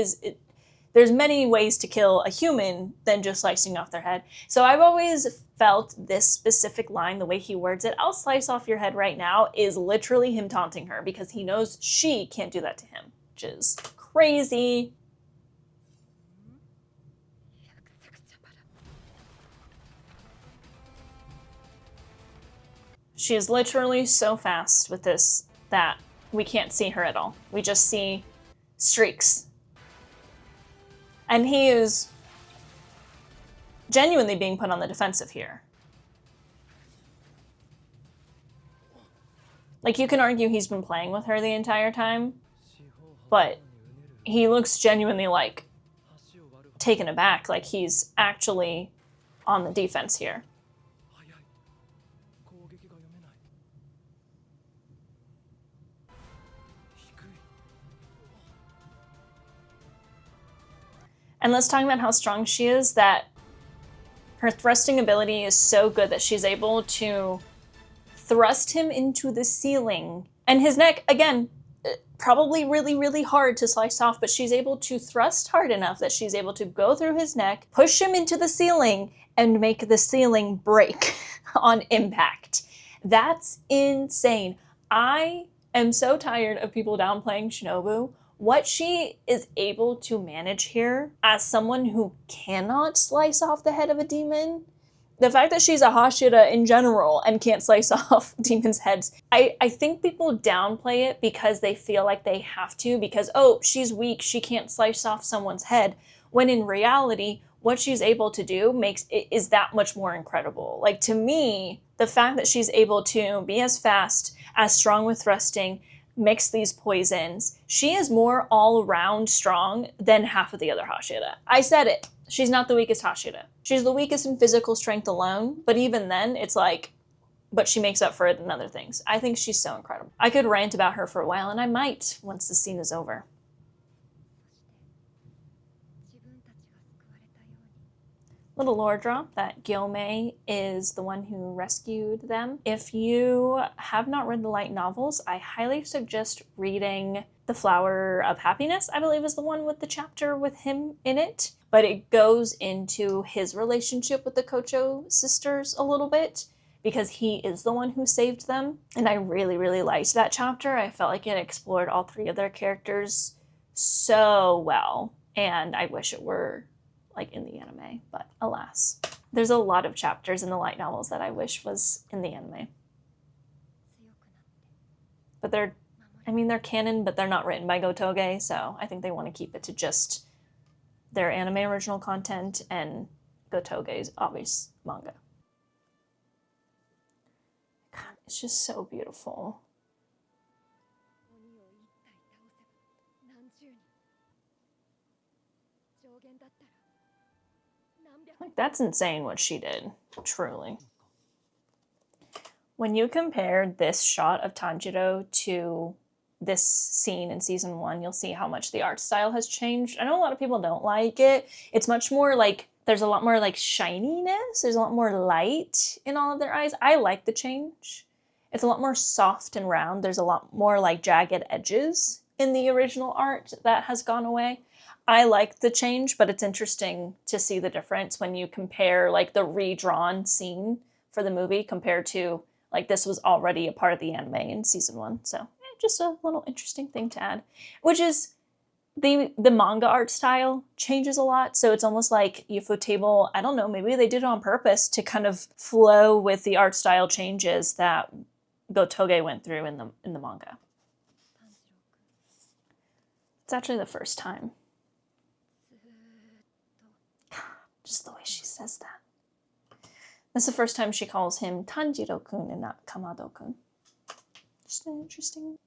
there's many ways to kill a human than just slicing off their head. So I've always felt this specific line, the way he words it, "I'll slice off your head right now," is literally him taunting her because he knows she can't do that to him, which is crazy. She is literally so fast with this that we can't see her at all. We just see streaks. And he is genuinely being put on the defensive here. Like, you can argue he's been playing with her the entire time, but he looks genuinely, like, taken aback, like he's actually on the defense here. And let's talk about how strong she is, that her thrusting ability is so good that she's able to thrust him into the ceiling. And his neck, again, probably really, really hard to slice off, but she's able to thrust hard enough that she's able to go through his neck, push him into the ceiling, and make the ceiling break on impact. That's insane. I am so tired of people downplaying Shinobu. What she is able to manage here as someone who cannot slice off the head of a demon, the fact that she's a Hashira in general and can't slice off demons' heads, I think people downplay it because they feel like they have to, because, oh, she's weak, she can't slice off someone's head, when in reality, what she's able to do is that much more incredible. Like, to me, the fact that she's able to be as fast, as strong with thrusting, mix these poisons, she is more all-around strong than half of the other Hashira. I said it. She's not the weakest Hashira. She's the weakest in physical strength alone, but even then, it's like, but she makes up for it in other things. I think she's so incredible. I could rant about her for a while, and I might once the scene is over. Little lore drop that Gyomei is the one who rescued them. If you have not read the light novels, I highly suggest reading The Flower of Happiness, I believe is the one with the chapter with him in it. But it goes into his relationship with the Kocho sisters a little bit, because he is the one who saved them. And I really, really liked that chapter. I felt like it explored all three of their characters so well. And I wish it were like in the anime, but alas. There's a lot of chapters in the light novels that I wish was in the anime. But they're canon, but they're not written by Gotoge, so I think they want to keep it to just their anime original content and Gotoge's obvious manga. God, it's just so beautiful. Like, that's insane what she did, truly. When you compare this shot of Tanjiro to this scene in season 1, you'll see how much the art style has changed. I know a lot of people don't like it. It's much more like, there's a lot more like shininess. There's a lot more light in all of their eyes. I like the change. It's a lot more soft and round. There's a lot more like jagged edges in the original art that has gone away. I like the change, but it's interesting to see the difference when you compare like the redrawn scene for the movie compared to like this was already a part of the anime in season 1. So just a little interesting thing to add, which is the manga art style changes a lot. So it's almost like Ufotable, I don't know, maybe they did it on purpose to kind of flow with the art style changes that Gotoge went through in the manga. It's actually the first time. Just the way she says that. That's the first time she calls him Tanjiro-kun and not Kamado-kun. Just an interesting.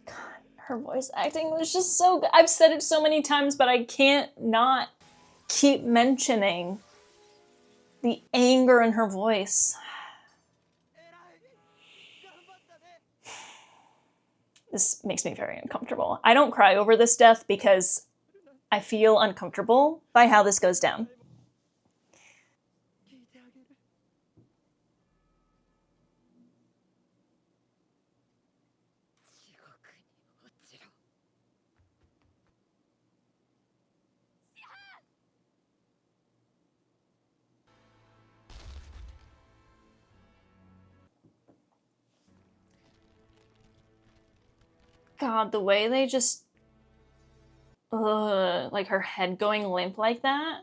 God, her voice acting was just so good. I've said it so many times, but I can't not keep mentioning the anger in her voice. This makes me very uncomfortable. I don't cry over this death because I feel uncomfortable by how this goes down. God, the way they just, like her head going limp like that.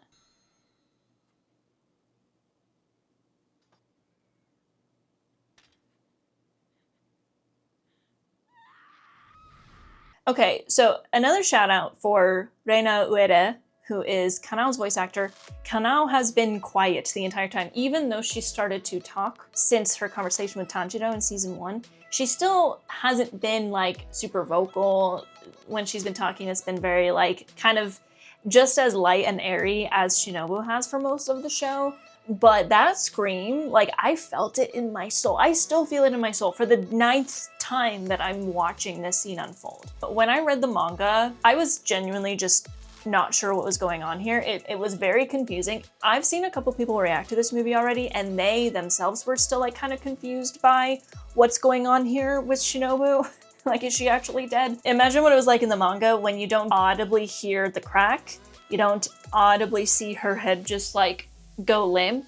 Okay, so another shout out for Reina Uere, who is Kanao's voice actor. Kanao has been quiet the entire time, even though she started to talk since her conversation with Tanjiro in season 1. She still hasn't been like super vocal. When she's been talking, it's been very like kind of just as light and airy as Shinobu has for most of the show. But that scream, like I felt it in my soul. I still feel it in my soul for the 9th time that I'm watching this scene unfold. But when I read the manga, I was genuinely just not sure what was going on here. It was very confusing. I've seen a couple people react to this movie already, and they themselves were still like kind of confused by what's going on here with Shinobu. Like, is she actually dead? Imagine what it was like in the manga when you don't audibly hear the crack. You don't audibly see her head just like go limp.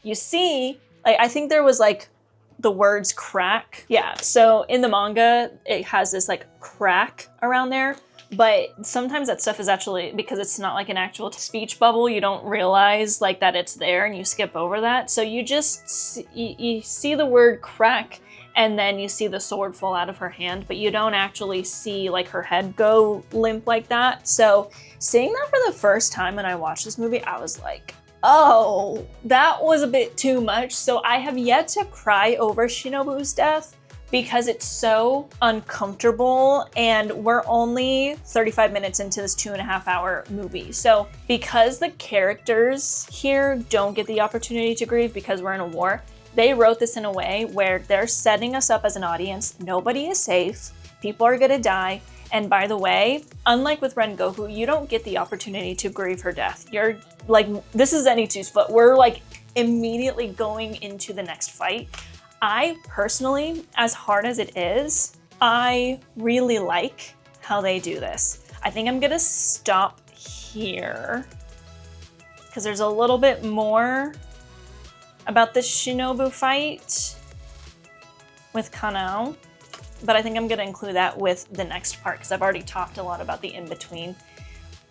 You see, like, I think there was like the words crack. Yeah, so in the manga, it has this like crack around there, but sometimes that stuff is actually, because it's not like an actual speech bubble, you don't realize like that it's there and you skip over that. So you just, you see the word crack and then you see the sword fall out of her hand, but you don't actually see like her head go limp like that. So seeing that for the first time when I watched this movie, I was like, oh, that was a bit too much. So I have yet to cry over Shinobu's death because it's so uncomfortable, and we're only 35 minutes into this 2.5-hour movie. So because the characters here don't get the opportunity to grieve because we're in a war, they wrote this in a way where they're setting us up as an audience. Nobody is safe. People are gonna die. And by the way, unlike with Rengoku, you don't get the opportunity to grieve her death. You're like, this is Zenitsu's foot. We're like immediately going into the next fight. I personally, as hard as it is, I really like how they do this. I think I'm gonna stop here because there's a little bit more about the Shinobu fight with Kanao. But I think I'm gonna include that with the next part because I've already talked a lot about the in-between,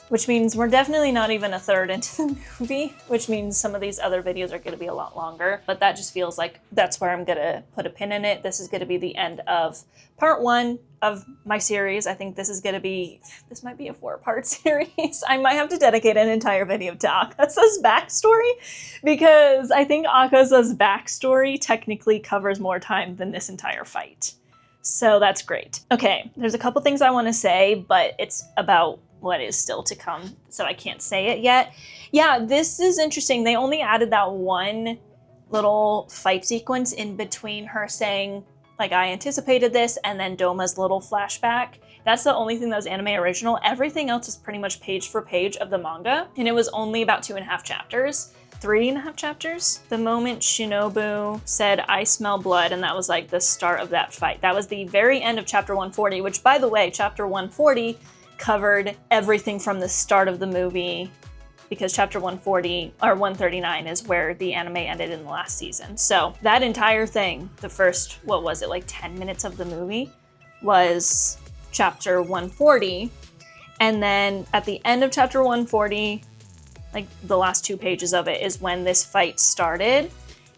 which means we're definitely not even a third into the movie, which means some of these other videos are gonna be a lot longer, but that just feels like that's where I'm gonna put a pin in it. This is gonna be the end of part 1 of my series. I think this might be a 4-part series. I might have to dedicate an entire video to Akasa's backstory because I think Akasa's backstory technically covers more time than this entire fight. So that's great. Okay, there's a couple things I want to say, but it's about what is still to come, so I can't say it yet. Yeah, this is interesting. They only added that one little fight sequence in between her saying, like, I anticipated this, and then Doma's little flashback. That's the only thing that was anime original. Everything else is pretty much page for page of the manga, and it was only about 2.5 chapters. 3.5 chapters. The moment Shinobu said, I smell blood, and that was like the start of that fight. That was the very end of chapter 140, which, by the way, chapter 140 covered everything from the start of the movie because chapter 140 or 139 is where the anime ended in the last season. So that entire thing, the first, what was it, like 10 minutes of the movie was chapter 140. And then at the end of chapter 140, like the last 2 pages of it is when this fight started.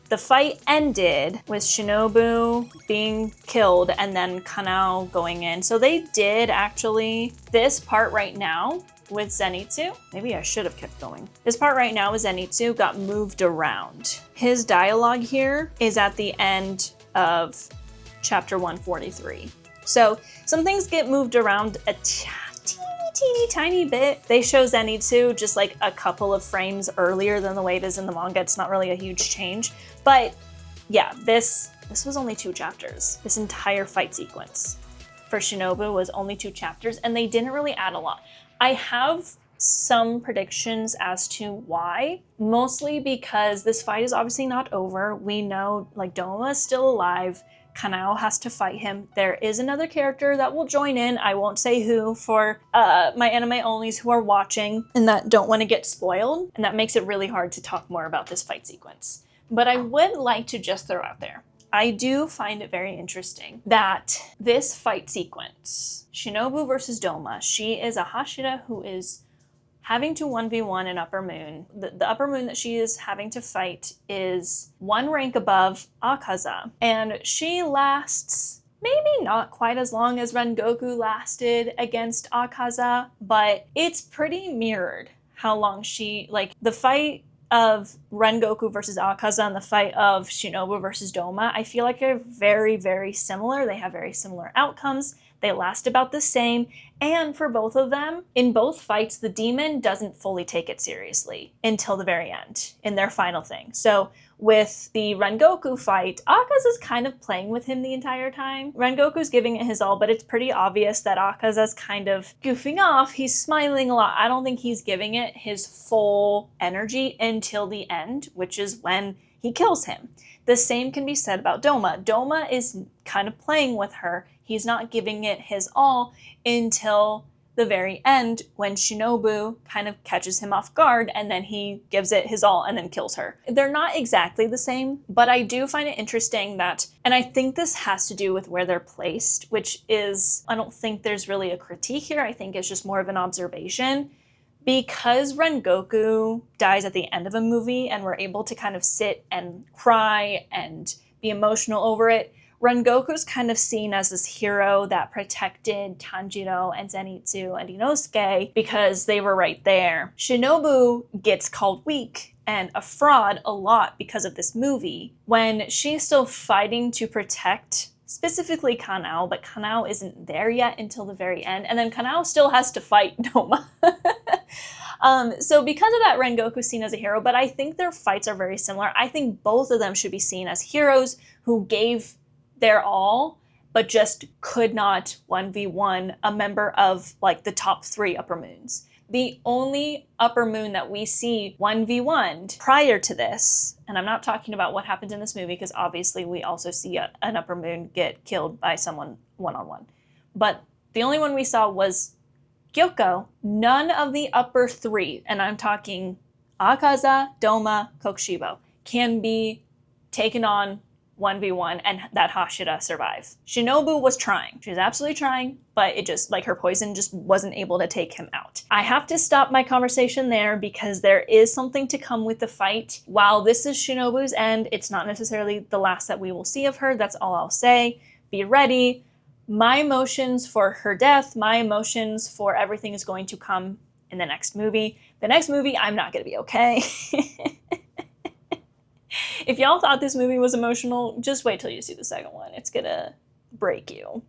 the fight ended with Shinobu being killed and then Kanao going in. So they did actually, this part right now with Zenitsu, maybe I should have kept going. This part right now with Zenitsu got moved around. His dialogue here is at the end of chapter 143. So some things get moved around a teeny tiny bit. They show Zenitsu just like a couple of frames earlier than the way it is in the manga. It's not really a huge change, but yeah, this was only 2 chapters. This entire fight sequence for Shinobu was only 2 chapters, and they didn't really add a lot. I have some predictions as to why, mostly because this fight is obviously not over. We know like Doma is still alive. Kanao has to fight him. There is another character that will join in. I won't say who for my anime onlys who are watching and that don't want to get spoiled. And that makes it really hard to talk more about this fight sequence. But I would like to just throw out there, I do find it very interesting that this fight sequence, Shinobu versus Doma, she is a Hashira who is having to 1v1 an upper moon. The upper moon that she is having to fight is 1 rank above Akaza. And she lasts maybe not quite as long as Rengoku lasted against Akaza, but it's pretty mirrored how long she, like the fight of Rengoku versus Akaza and the fight of Shinobu versus Doma, I feel like are very, very similar. They have very similar outcomes. They last about the same, and for both of them, in both fights, the demon doesn't fully take it seriously until the very end, in their final thing. So with the Rengoku fight, Akaza's kind of playing with him the entire time. Rengoku's giving it his all, but it's pretty obvious that Akaza's kind of goofing off. He's smiling a lot. I don't think he's giving it his full energy until the end, which is when he kills him. The same can be said about Doma. Doma is kind of playing with her. He's not giving it his all until the very end when Shinobu kind of catches him off guard and then he gives it his all and then kills her. They're not exactly the same, but I do find it interesting that, and I think this has to do with where they're placed, which is, I don't think there's really a critique here. I think it's just more of an observation. Because Rengoku dies at the end of a movie and we're able to kind of sit and cry and be emotional over it, Rengoku's kind of seen as this hero that protected Tanjiro and Zenitsu and Inosuke because they were right there. Shinobu gets called weak and a fraud a lot because of this movie when she's still fighting to protect specifically Kanao, but Kanao isn't there yet until the very end, and then Kanao still has to fight Doma. So because of that, Rengoku's seen as a hero, but I think their fights are very similar. I think both of them should be seen as heroes who gave their all, but just could not 1v1 a member of like the top 3 upper moons. The only upper moon that we see 1v1 prior to this, and I'm not talking about what happens in this movie because obviously we also see an upper moon get killed by someone one-on-one, but the only one we saw was Gyoko. None of the upper 3, and I'm talking Akaza, Doma, Kokushibo, can be taken on 1v1 and that Hashira survive. Shinobu was trying. She was absolutely trying, but it just, like, her poison just wasn't able to take him out. I have to stop my conversation there because there is something to come with the fight. While this is Shinobu's end, it's not necessarily the last that we will see of her. That's all I'll say. Be ready. My emotions for her death, my emotions for everything is going to come in the next movie. The next movie, I'm not going to be okay. If y'all thought this movie was emotional, just wait till you see the second one. It's gonna break you.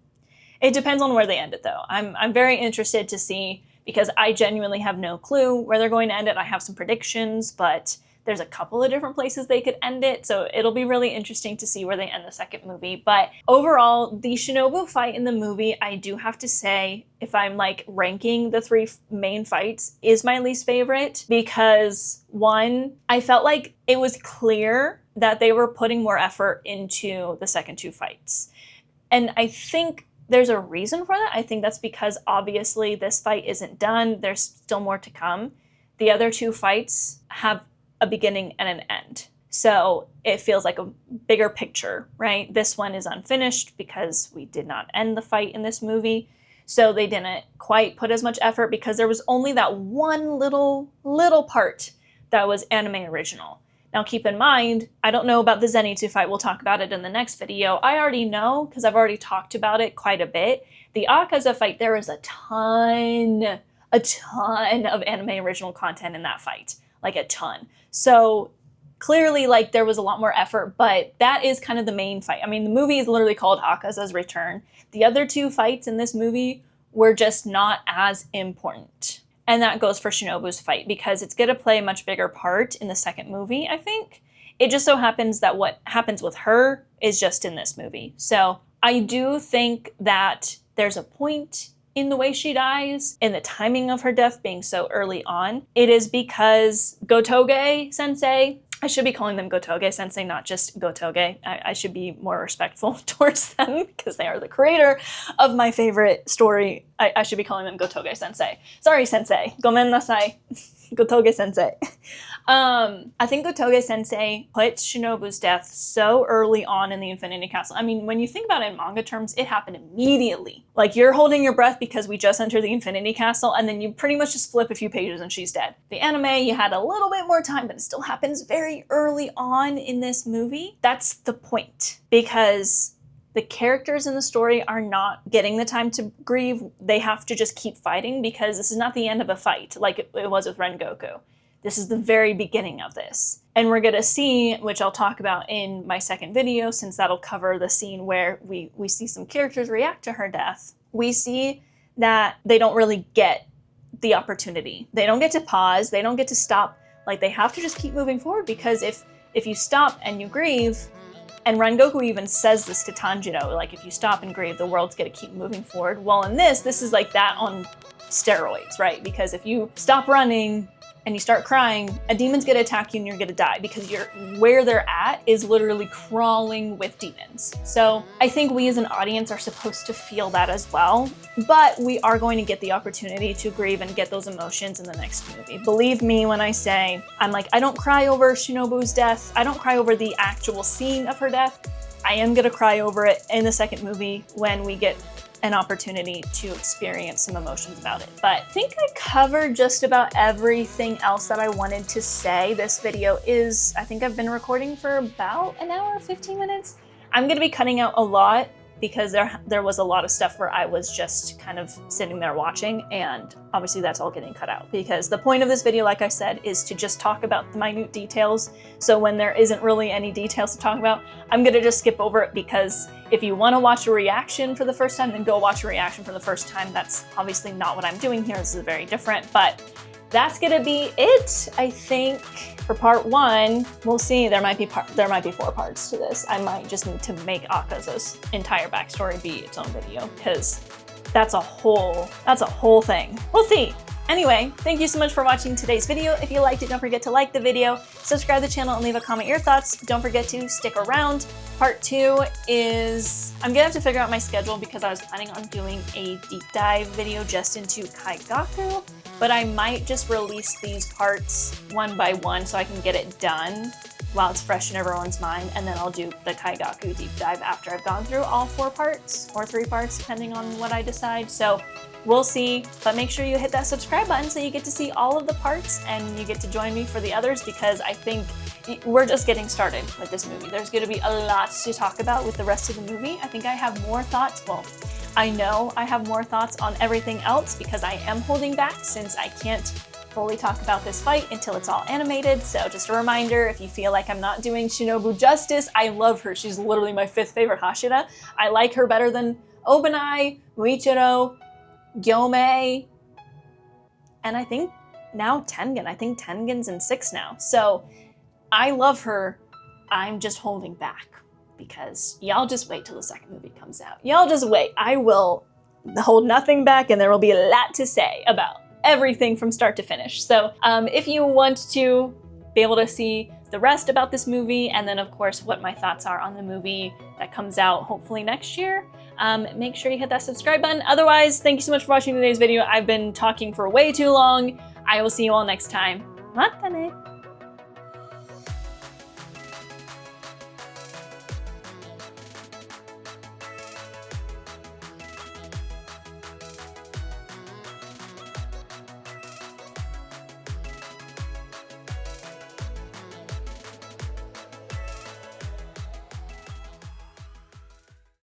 It depends on where they end it, though. I'm very interested to see, because I genuinely have no clue where they're going to end it. I have some predictions, but there's a couple of different places they could end it, so it'll be really interesting to see where they end the second movie. But overall, the Shinobu fight in the movie, I do have to say, if I'm like ranking the 3 main fights, is my least favorite because, one, I felt like it was clear that they were putting more effort into the second 2 fights. And I think there's a reason for that. I think that's because obviously this fight isn't done. There's still more to come. The other 2 fights have a beginning and an end. So it feels like a bigger picture, right? This one is unfinished because we did not end the fight in this movie. So they didn't quite put as much effort because there was only that one little part that was anime original. Now keep in mind, I don't know about the Zenitsu fight, we'll talk about it in the next video. I already know, because I've already talked about it quite a bit. The Akaza fight, there is a ton of anime original content in that fight. Like a ton. So clearly, like, there was a lot more effort, but that is kind of the main fight. I mean, the movie is literally called Akaza's Return. The other two fights in this movie were just not as important. And that goes for Shinobu's fight, because it's going to play a much bigger part in the second movie, I think. It just so happens that what happens with her is just in this movie. So I do think that there's a point in the way she dies, in the timing of her death being so early on. It is because Gotoge sensei, I should be calling them Gotoge sensei, not just Gotoge. I should be more respectful towards them because they are the creator of my favorite story. I should be calling them Gotoge sensei. Sorry, sensei. Gomen nasai. Gotoge sensei. I think Gotoge sensei put Shinobu's death so early on in the Infinity Castle. I mean, when you think about it in manga terms, it happened immediately. Like, you're holding your breath because we just entered the Infinity Castle, and then you pretty much just flip a few pages and she's dead. The anime, you had a little bit more time, but it still happens very early on in this movie. That's the point, because the characters in the story are not getting the time to grieve. They have to just keep fighting, because this is not the end of a fight like it was with Rengoku. This is the very beginning of this. And we're gonna see, which I'll talk about in my second video, since that'll cover the scene where we see some characters react to her death. We see that they don't really get the opportunity. They don't get to pause, they don't get to stop. Like, they have to just keep moving forward, because if you stop and you grieve, and Rengoku even says this to Tanjiro, like, if you stop and grieve, the world's gonna keep moving forward. Well, in this is like that on steroids, right? Because if you stop running and you start crying, a demon's gonna attack you and you're gonna die, because where they're at is literally crawling with demons. So I think we as an audience are supposed to feel that as well, but we are going to get the opportunity to grieve and get those emotions in the next movie. Believe me when I say, I don't cry over Shinobu's death. I don't cry over the actual scene of her death. I am gonna cry over it in the second movie when we get an opportunity to experience some emotions about it. But I think I covered just about everything else that I wanted to say. This video is, I think I've been recording for about an hour, 15 minutes. I'm gonna be cutting out a lot, because there was a lot of stuff where I was just kind of sitting there watching, and obviously that's all getting cut out, because the point of this video, like I said, is to just talk about the minute details. So when there isn't really any details to talk about, I'm gonna just skip over it, because if you want to watch a reaction for the first time, then go watch a reaction for the first time. That's obviously not what I'm doing here. This is very different, but that's gonna be it, I think, for part one. We'll see. There might be 4 parts to this. I might just need to make Akaza's entire backstory be its own video, because that's a whole thing. We'll see. Anyway, thank you so much for watching today's video. If you liked it, don't forget to like the video, subscribe to the channel, and leave a comment your thoughts. Don't forget to stick around. Part 2 is, I'm gonna have to figure out my schedule, because I was planning on doing a deep dive video just into Kaigaku, but I might just release these parts one by one so I can get it done while it's fresh in everyone's mind, and then I'll do the Kaigaku deep dive after I've gone through all 4 parts, or 3 parts, depending on what I decide. So we'll see, but make sure you hit that subscribe button so you get to see all of the parts, and you get to join me for the others, because I think we're just getting started with this movie. There's gonna be a lot to talk about with the rest of the movie. I think I have more thoughts. Well, I know I have more thoughts on everything else, because I am holding back since I can't fully talk about this fight until it's all animated. So just a reminder, if you feel like I'm not doing Shinobu justice, I love her. She's literally my 5th favorite Hashira. I like her better than Obanai, Muichiro, Gyomei, and I think now Tengen. I think Tengen's in 6 now. So I love her. I'm just holding back, because y'all just wait till the second movie comes out. Y'all just wait. I will hold nothing back, and there will be a lot to say about everything from start to finish. So if you want to be able to see the rest about this movie, and then of course what my thoughts are on the movie that comes out hopefully next year, make sure you hit that subscribe button. Otherwise, thank you so much for watching today's video. I've been talking for way too long. I will see you all next time. Mata ne!